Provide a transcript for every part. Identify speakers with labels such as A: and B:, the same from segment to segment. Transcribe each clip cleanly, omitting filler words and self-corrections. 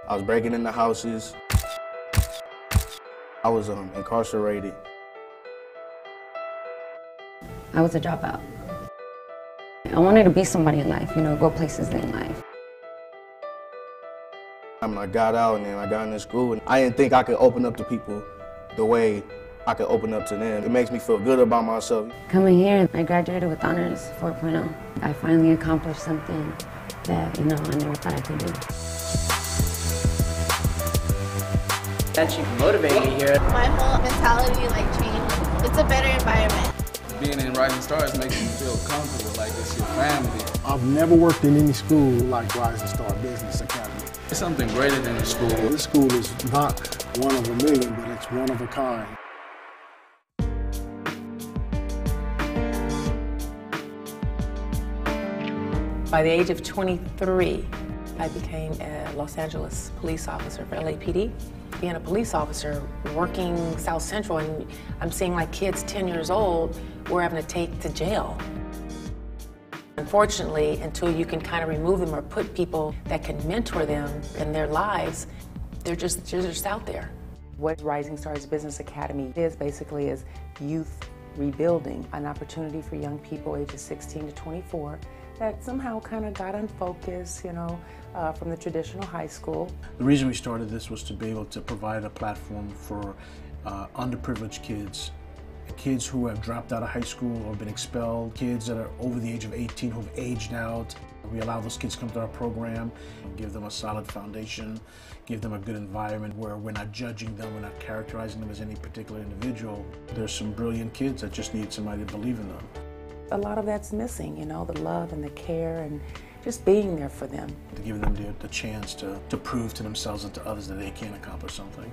A: I was breaking into houses. I was incarcerated.
B: I was a dropout. I wanted to be somebody in life, go places in life.
A: I got out and then I got into school, and I didn't think I could open up to people the way I could open up to them. It makes me feel good about myself.
B: Coming here, I graduated with honors 4.0. I finally accomplished something that, I never thought I could do.
C: That you motivated me here.
D: My whole mentality changed. It's a better environment.
E: Being in Rising Stars makes you feel comfortable, like it's your family.
F: I've never worked in any school like Rising Star Business Academy.
E: It's something greater than a school.
F: This school is not one of a million, but it's one of a kind.
C: By the age of 23, I became a Los Angeles police officer for LAPD. Being a police officer, working South Central, and I'm seeing kids 10 years old we're having to take to jail. Unfortunately, until you can kind of remove them or put people that can mentor them in their lives, they're just out there. What Rising Stars Business Academy is basically is youth rebuilding, an opportunity for young people ages 16 to 24 that somehow kind of got unfocused, from the traditional high school.
G: The reason we started this was to be able to provide a platform for underprivileged kids who have dropped out of high school or been expelled, kids that are over the age of 18 who've aged out. We allow those kids to come to our program, give them a solid foundation, give them a good environment where we're not judging them, we're not characterizing them as any particular individual. There's some brilliant kids that just need somebody to believe in them.
C: A lot of that's missing, the love and the care and just being there for them.
G: To give them the chance to prove to themselves and to others that they can accomplish something.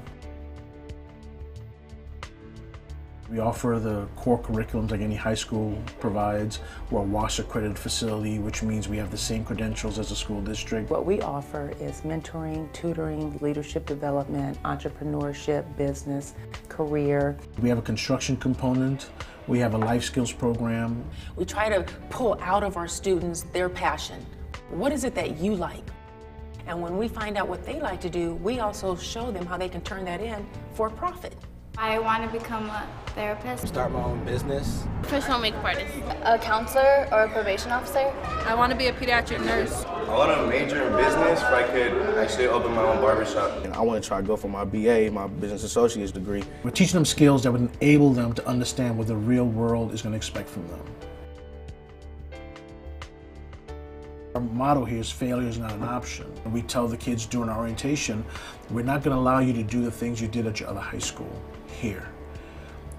G: We offer the core curriculums like any high school provides. We're a WSR accredited facility, which means we have the same credentials as a school district.
C: What we offer is mentoring, tutoring, leadership development, entrepreneurship, business, career.
G: We have a construction component. We have a life skills program.
C: We try to pull out of our students their passion. What is it that you like? And when we find out what they like to do, we also show them how they can turn that in for a profit.
D: I want to become a therapist.
E: Start my own business.
D: Professional makeup artist. A counselor or a probation officer.
H: I want to be a pediatric nurse.
A: I want to major in business where I could actually open my own barbershop. And I want to try to go for my BA, my business associate's degree.
G: We're teaching them skills that would enable them to understand what the real world is going to expect from them. Our motto here is failure is not an option. We tell the kids during our orientation, we're not going to allow you to do the things you did at your other high school here.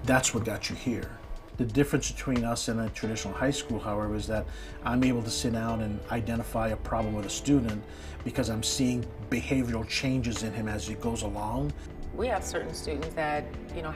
G: That's what got you here. The difference between us and a traditional high school, however, is that I'm able to sit down and identify a problem with a student because I'm seeing behavioral changes in him as he goes along.
C: We have certain students that,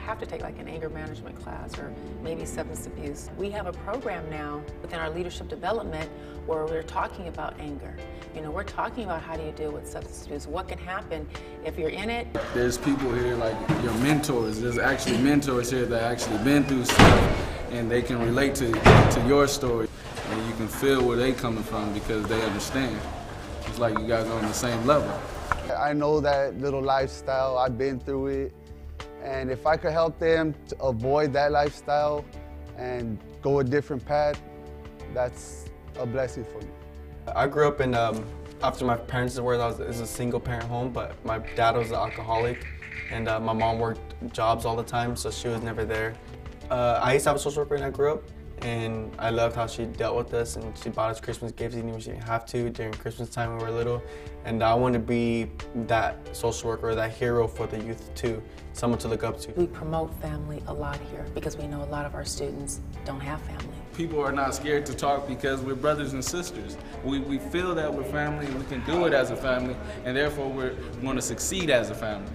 C: have to take an anger management class or maybe substance abuse. We have a program now within our leadership development where we're talking about anger. We're talking about how do you deal with substance abuse, what can happen if you're in it.
E: There's people here like your mentors. There's actually mentors here that actually been through stuff and they can relate to your story. And you can feel where they coming from because they understand. It's like you guys are on the same level.
I: I know that little lifestyle, I've been through it, and if I could help them to avoid that lifestyle and go a different path, that's a blessing for me.
J: I grew up in, after my parents divorced, it was a single parent home, but my dad was an alcoholic, and my mom worked jobs all the time, so she was never there. I used to have a social worker when I grew up, and I loved how she dealt with us, and she bought us Christmas gifts even when she didn't have to during Christmas time when we were little. And I want to be that social worker, that hero for the youth too, someone to look up to.
C: We promote family a lot here because we know a lot of our students don't have family.
E: People are not scared to talk because we're brothers and sisters. We feel that we're family and we can do it as a family, and therefore we're going to succeed as a family.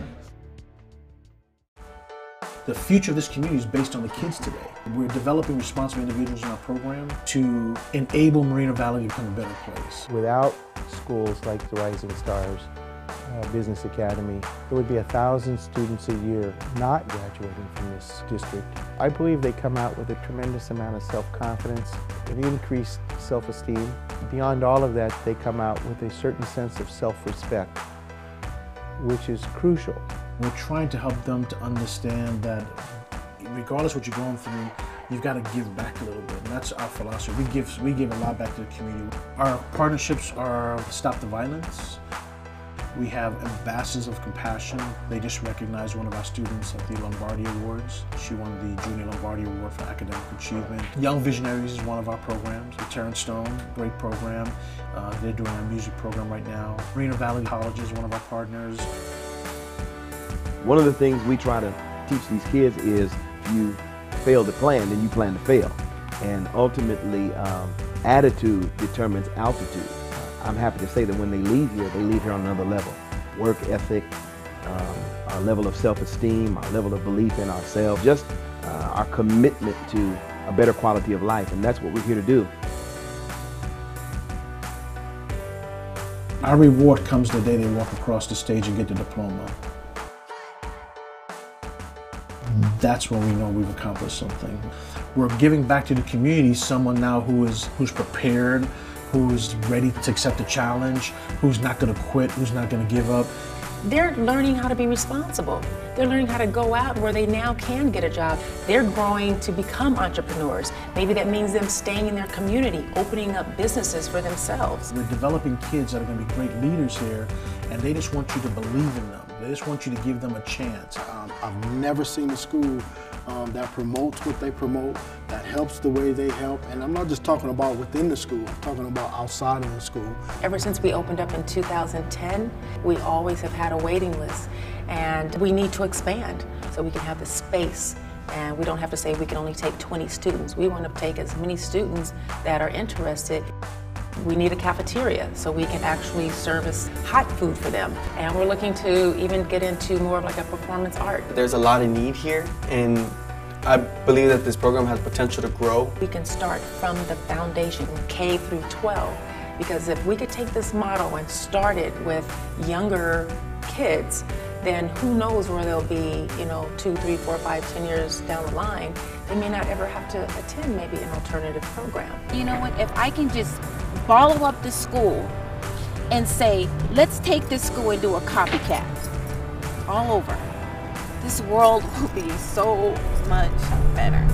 G: The future of this community is based on the kids today. We're developing responsible individuals in our program to enable Moreno Valley to become a better place.
K: Without schools like the Rising Stars Business Academy, there would be 1,000 students a year not graduating from this district. I believe they come out with a tremendous amount of self-confidence, an increased self-esteem. Beyond all of that, they come out with a certain sense of self-respect. which is crucial.
G: We're trying to help them to understand that regardless of what you're going through, you've got to give back a little bit, and that's our philosophy. We give a lot back to the community. Our partnerships are Stop the Violence. We have Ambassadors of Compassion. They just recognized one of our students at the Lombardi Awards. She won the Junior Lombardi Award for academic achievement. Young Visionaries is one of our programs. Terrence Stone, great program. They're doing a music program right now. Moreno Valley College is one of our partners.
L: One of the things we try to teach these kids is you fail to plan, then you plan to fail. And ultimately, attitude determines altitude. I'm happy to say that when they leave here on another level. Work ethic, our level of self-esteem, our level of belief in ourselves, just our commitment to a better quality of life, and that's what we're here to do.
G: Our reward comes the day they walk across the stage and get the diploma. That's when we know we've accomplished something. We're giving back to the community someone now who's prepared, who's ready to accept the challenge, who's not going to quit, who's not going to give up.
C: They're learning how to be responsible. They're learning how to go out where they now can get a job. They're growing to become entrepreneurs. Maybe that means them staying in their community, opening up businesses for themselves.
G: We're developing kids that are going to be great leaders here, and they just want you to believe in them. They just want you to give them a chance.
F: I've never seen a school that promotes what they promote, that helps the way they help. And I'm not just talking about within the school, I'm talking about outside of the school.
C: Ever since we opened up in 2010, we always have had a waiting list. And we need to expand so we can have the space. And we don't have to say we can only take 20 students. We want to take as many students that are interested. We need a cafeteria so we can actually service hot food for them. And we're looking to even get into more of like a performance art.
J: There's a lot of need here, and I believe that this program has potential to grow.
C: We can start from the foundation, K through 12, because if we could take this model and start it with younger kids, then who knows where they'll be, 2, 3, 4, 5, 10 years down the line. They may not ever have to attend maybe an alternative program.
M: You know what, if I can just follow up the school and say, let's take this school and do a copycat all over, this world will be so much better.